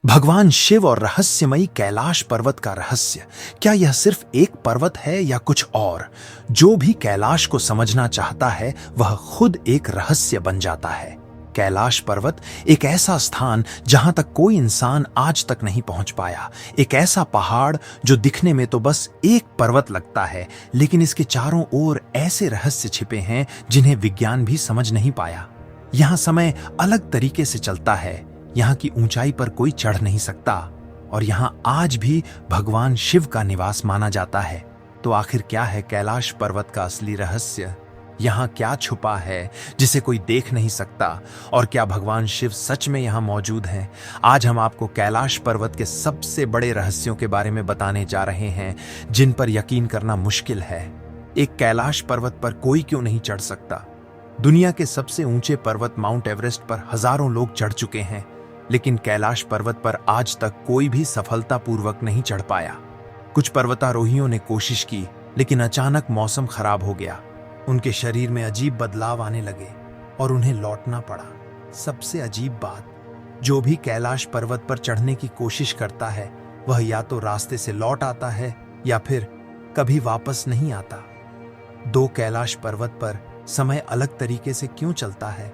भगवान शिव और रहस्यमयी कैलाश पर्वत का रहस्य, क्या यह सिर्फ एक पर्वत है या कुछ और? जो भी कैलाश को समझना चाहता है वह खुद एक रहस्य बन जाता है। कैलाश पर्वत एक ऐसा स्थान जहां तक कोई इंसान आज तक नहीं पहुंच पाया। एक ऐसा पहाड़ जो दिखने में तो बस एक पर्वत लगता है, लेकिन इसके चारों ओर ऐसे रहस्य छिपे हैं जिन्हें विज्ञान भी समझ नहीं पाया। यहां समय अलग तरीके से चलता है, यहाँ की ऊंचाई पर कोई चढ़ नहीं सकता और यहाँ आज भी भगवान शिव का निवास माना जाता है। तो आखिर क्या है कैलाश पर्वत का असली रहस्य? यहाँ क्या छुपा है जिसे कोई देख नहीं सकता? और क्या भगवान शिव सच में यहाँ मौजूद हैं? आज हम आपको कैलाश पर्वत के सबसे बड़े रहस्यों के बारे में बताने जा रहे हैं, जिन पर यकीन करना मुश्किल है। एक कैलाश पर्वत पर कोई क्यों नहीं चढ़ सकता? दुनिया के सबसे ऊंचे पर्वत माउंट एवरेस्ट पर हजारों लोग चढ़ चुके हैं, लेकिन कैलाश पर्वत पर आज तक कोई भी सफलतापूर्वक नहीं चढ़ पाया। कुछ पर्वतारोहियों ने कोशिश की, लेकिन अचानक मौसम खराब हो गया। उनके शरीर में अजीब बदलाव आने लगे और उन्हें लौटना पड़ा। सबसे अजीब बात, जो भी कैलाश पर्वत पर चढ़ने की कोशिश करता है वह या तो रास्ते से लौट आता है या फिर कभी वापस नहीं आता। दो कैलाश पर्वत पर समय अलग तरीके से क्यों चलता है?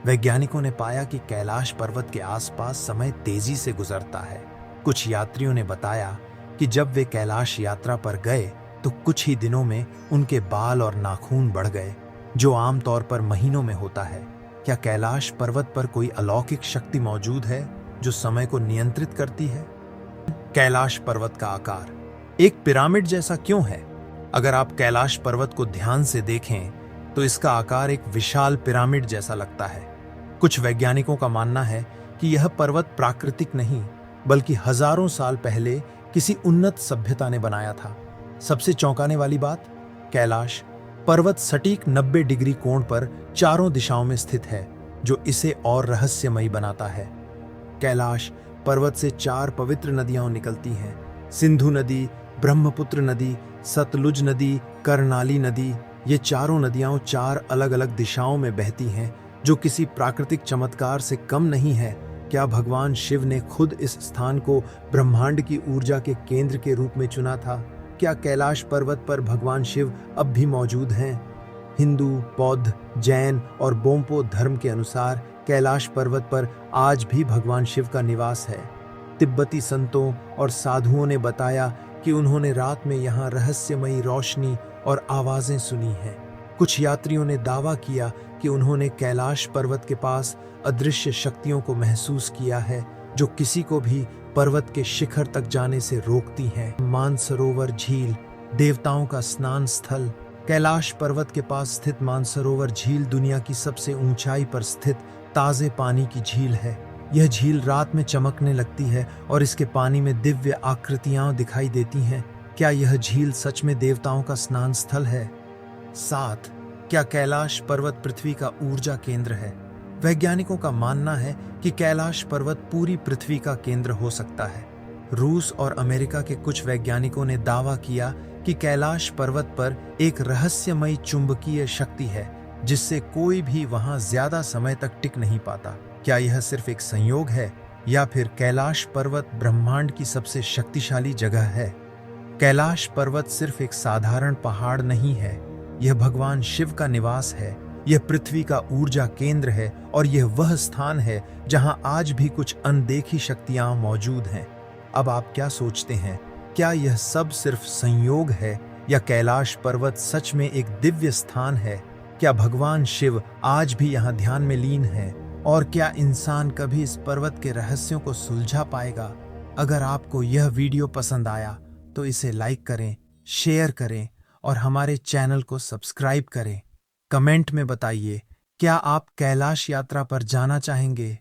वैज्ञानिकों ने पाया कि कैलाश पर्वत के आसपास समय तेजी से गुजरता है। कुछ यात्रियों ने बताया कि जब वे कैलाश यात्रा पर गए तो कुछ ही दिनों में उनके बाल और नाखून बढ़ गए, जो आमतौर पर महीनों में होता है। क्या कैलाश पर्वत पर कोई अलौकिक शक्ति मौजूद है जो समय को नियंत्रित करती है? कैलाश पर्वत का आकार एक पिरामिड जैसा क्यों है? अगर आप कैलाश पर्वत को ध्यान से देखें तो इसका आकार एक विशाल पिरामिड जैसा लगता है। कुछ वैज्ञानिकों का मानना है कि यह पर्वत प्राकृतिक नहीं, बल्कि हजारों साल पहले किसी उन्नत सभ्यता ने बनाया था। सबसे चौंकाने वाली बात, कैलाश पर्वत सटीक 90 डिग्री कोण पर चारों दिशाओं में स्थित है, जो इसे और रहस्यमयी बनाता है। कैलाश पर्वत से 4 पवित्र नदियां निकलती हैं: सिंधु नदी, ब्रह्मपुत्र नदी, सतलुज नदी, कर्णाली नदी। ये चारों नदियां 4 अलग अलग दिशाओं में बहती हैं, जो किसी प्राकृतिक चमत्कार से कम नहीं है। क्या भगवान शिव ने खुद इस स्थान को ब्रह्मांड की ऊर्जा के केंद्र के रूप में चुना था? क्या कैलाश पर्वत पर भगवान शिव अब भी मौजूद हैं? हिंदू, बौद्ध, जैन और बोमपो धर्म के अनुसार कैलाश पर्वत पर आज भी भगवान शिव का निवास है। तिब्बती संतों और साधुओं ने बताया कि उन्होंने रात में यहाँ रहस्यमयी रोशनी और आवाजें सुनी हैं। कुछ यात्रियों ने दावा किया कि उन्होंने कैलाश पर्वत के पास अदृश्य शक्तियों को महसूस किया है, जो किसी को भी पर्वत के शिखर तक जाने से रोकती हैं। मानसरोवर झील, देवताओं का स्नान स्थल। कैलाश पर्वत के पास स्थित मानसरोवर झील दुनिया की सबसे ऊंचाई पर स्थित ताजे पानी की झील है। यह झील रात में चमकने लगती है और इसके पानी में दिव्य आकृतियां दिखाई देती हैं। क्या यह झील सच में देवताओं का स्नान स्थल है? 7. क्या कैलाश पर्वत पृथ्वी का ऊर्जा केंद्र है? वैज्ञानिकों का मानना है कि कैलाश पर्वत पूरी पृथ्वी का केंद्र हो सकता है। रूस और अमेरिका के कुछ वैज्ञानिकों ने दावा किया कि कैलाश पर्वत पर एक रहस्यमयी चुंबकीय शक्ति है, जिससे कोई भी वहां ज्यादा समय तक टिक नहीं पाता। क्या यह सिर्फ एक संयोग है या फिर कैलाश पर्वत ब्रह्मांड की सबसे शक्तिशाली जगह है? कैलाश पर्वत सिर्फ एक साधारण पहाड़ नहीं है, यह भगवान शिव का निवास है। यह पृथ्वी का ऊर्जा केंद्र है और यह वह स्थान है जहां आज भी कुछ अनदेखी शक्तियां मौजूद हैं। अब आप क्या सोचते हैं? क्या यह सब सिर्फ संयोग है या कैलाश पर्वत सच में एक दिव्य स्थान है? क्या भगवान शिव आज भी यहाँ ध्यान में लीन है? और क्या इंसान कभी इस पर्वत के रहस्यों को सुलझा पाएगा? अगर आपको यह वीडियो पसंद आया तो इसे लाइक करें, शेयर करें और हमारे चैनल को सब्सक्राइब करें। कमेंट में बताइए, क्या आप कैलाश यात्रा पर जाना चाहेंगे?